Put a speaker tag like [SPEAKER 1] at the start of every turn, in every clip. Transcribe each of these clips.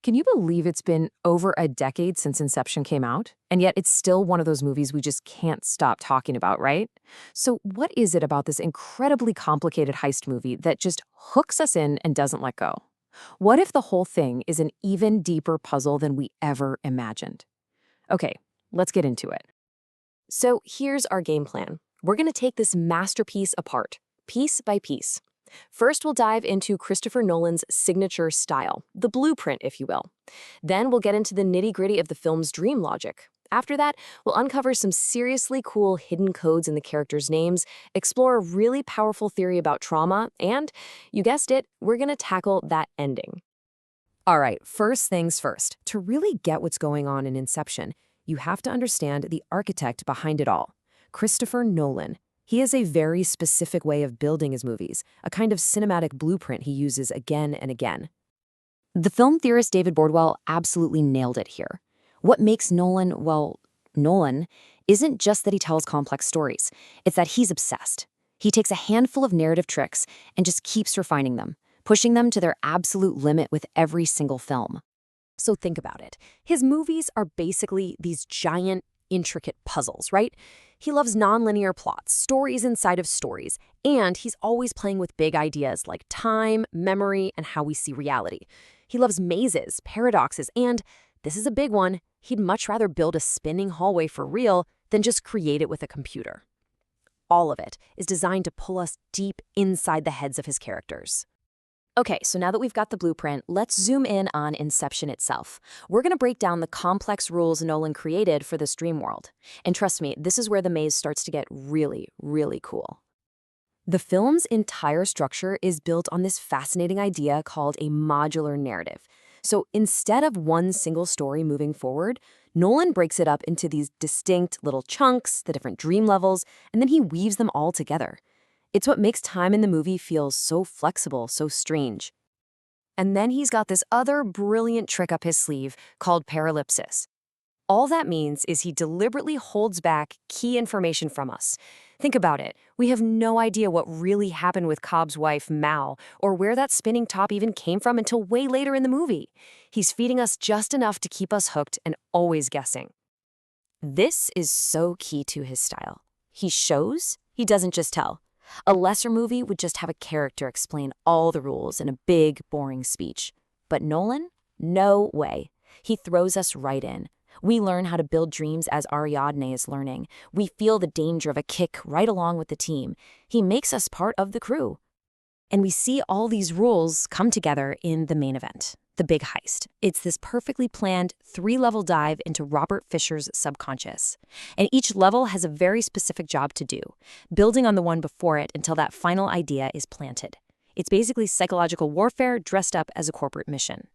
[SPEAKER 1] Can you believe it's been over a decade since Inception came out? And yet it's still one of those movies we just can't stop talking about, right? So, what is it about this incredibly complicated heist movie that just hooks us in and doesn't let go? What if the whole thing is an even deeper puzzle than we ever imagined? Okay, let's get into it.
[SPEAKER 2] So here's our game plan. We're going to take this masterpiece apart, piece by piece. First, we'll dive into Christopher Nolan's signature style, the blueprint, if you will. Then we'll get into the nitty-gritty of the film's dream logic. After that, we'll uncover some seriously cool hidden codes in the characters' names, explore a really powerful theory about trauma, and, you guessed it, we're going to tackle that ending.
[SPEAKER 1] All right, first things first. To really get what's going on in Inception, you have to understand the architect behind it all, Christopher Nolan. He has a very specific way of building his movies, a kind of cinematic blueprint he uses again and again. The film theorist David Bordwell absolutely nailed it here. What makes Nolan, well, Nolan, isn't just that he tells complex stories. It's that he's obsessed. He takes a handful of narrative tricks and just keeps refining them, pushing them to their absolute limit with every single film. So think about it. His movies are basically these giant, intricate puzzles, right? He loves nonlinear plots, stories inside of stories, and he's always playing with big ideas like time, memory, and how we see reality. He loves mazes, paradoxes, and, this is a big one, he'd much rather build a spinning hallway for real than just create it with a computer. All of it is designed to pull us deep inside the heads of his characters. Okay, so now that we've got the blueprint, let's zoom in on Inception itself. We're going to break down the complex rules Nolan created for this dream world. And trust me, this is where the maze starts to get really, really cool. The film's entire structure is built on this fascinating idea called a modular narrative. So instead of one single story moving forward, Nolan breaks it up into these distinct little chunks, the different dream levels, and then he weaves them all together. It's what makes time in the movie feel so flexible, so strange. And then he's got this other brilliant trick up his sleeve called paralypsis. All that means is he deliberately holds back key information from us. Think about it. We have no idea what really happened with Cobb's wife, Mal, or where that spinning top even came from until way later in the movie. He's feeding us just enough to keep us hooked and always guessing. This is so key to his style. He shows, he doesn't just tell. A lesser movie would just have a character explain all the rules in a big, boring speech. But Nolan? No way. He throws us right in. We learn how to build dreams as Ariadne is learning. We feel the danger of a kick right along with the team. He makes us part of the crew. And we see all these rules come together in the main event, the big heist. It's this perfectly planned 3-level dive into Robert Fisher's subconscious. And each level has a very specific job to do, building on the one before it until that final idea is planted. It's basically psychological warfare dressed up as a corporate mission.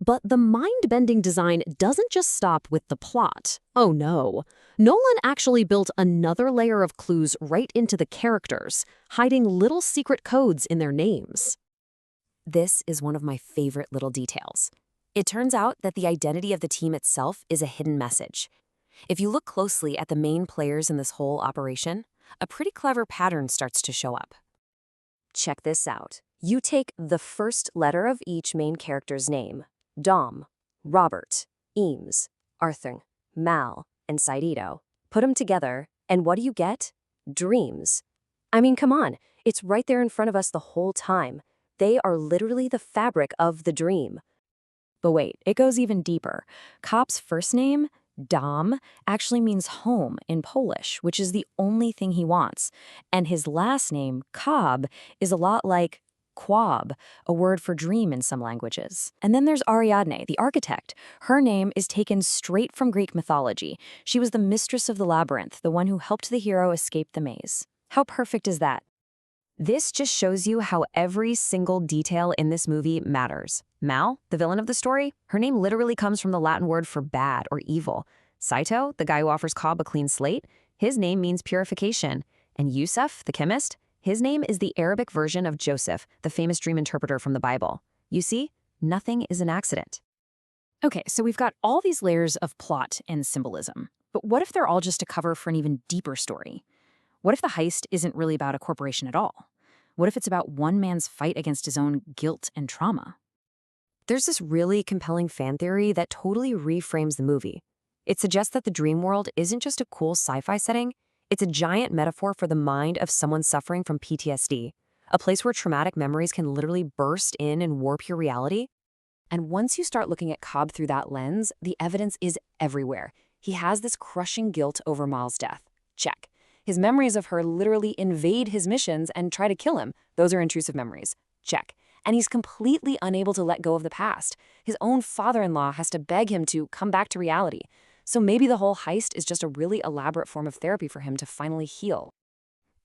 [SPEAKER 1] But the mind-bending design doesn't just stop with the plot. Oh no. Nolan actually built another layer of clues right into the characters, hiding little secret codes in their names. This is one of my favorite little details. It turns out that the identity of the team itself is a hidden message. If you look closely at the main players in this whole operation, a pretty clever pattern starts to show up. Check this out. You take the first letter of each main character's name, Dom, Robert, Eames, Arthur, Mal, and Saidito. Put them together, and what do you get? Dreams. I mean, come on, it's right there in front of us the whole time. They are literally the fabric of the dream. But wait, it goes even deeper. Cobb's first name, Dom, actually means home in Polish, which is the only thing he wants. And his last name, Cobb, is a lot like Quab, a word for dream in some languages. And then there's Ariadne, the architect. Her name is taken straight from Greek mythology. She was the mistress of the labyrinth, the one who helped the hero escape the maze. How perfect is that? This just shows you how every single detail in this movie matters. Mal, the villain of the story, her name literally comes from the Latin word for bad or evil. Saito, the guy who offers Cobb a clean slate, his name means purification. And Yusuf, the chemist, his name is the Arabic version of Joseph, the famous dream interpreter from the Bible. You see, nothing is an accident. Okay, so we've got all these layers of plot and symbolism. But what if they're all just a cover for an even deeper story? What if the heist isn't really about a corporation at all? What if it's about one man's fight against his own guilt and trauma? There's this really compelling fan theory that totally reframes the movie. It suggests that the dream world isn't just a cool sci-fi setting, it's a giant metaphor for the mind of someone suffering from PTSD, a place where traumatic memories can literally burst in and warp your reality. And once you start looking at Cobb through that lens, the evidence is everywhere. He has this crushing guilt over Mal's death. Check. His memories of her literally invade his missions and try to kill him. Those are intrusive memories. Check. And he's completely unable to let go of the past. His own father-in-law has to beg him to come back to reality. So maybe the whole heist is just a really elaborate form of therapy for him to finally heal.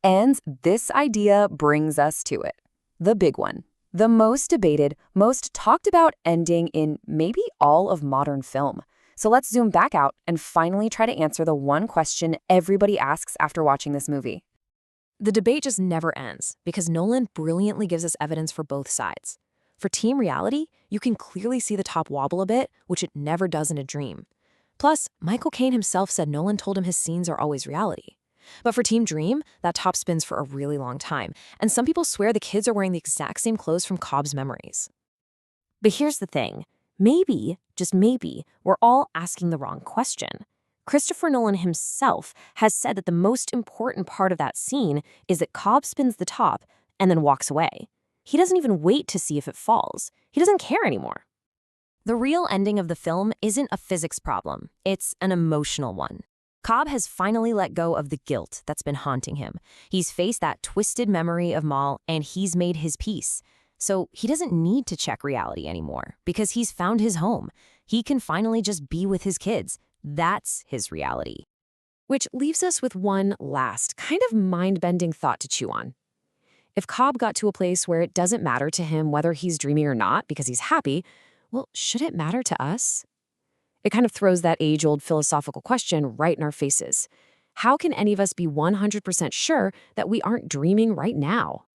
[SPEAKER 1] And this idea brings us to it. The big one. The most debated, most talked about ending in maybe all of modern film. So let's zoom back out and finally try to answer the one question everybody asks after watching this movie. The debate just never ends because Nolan brilliantly gives us evidence for both sides. For Team Reality, you can clearly see the top wobble a bit, which it never does in a dream. Plus, Michael Caine himself said Nolan told him his scenes are always reality. But for Team Dream, that top spins for a really long time, and some people swear the kids are wearing the exact same clothes from Cobb's memories. But here's the thing. Maybe, just maybe, we're all asking the wrong question. Christopher Nolan himself has said that the most important part of that scene is that Cobb spins the top and then walks away. He doesn't even wait to see if it falls. He doesn't care anymore. The real ending of the film isn't a physics problem. It's an emotional one. Cobb has finally let go of the guilt that's been haunting him. He's faced that twisted memory of Mal, and he's made his peace. So he doesn't need to check reality anymore because he's found his home. He can finally just be with his kids. That's his reality. Which leaves us with one last, kind of mind-bending thought to chew on. If Cobb got to a place where it doesn't matter to him whether he's dreaming or not because he's happy, well, should it matter to us? It kind of throws that age-old philosophical question right in our faces. How can any of us be 100% sure that we aren't dreaming right now?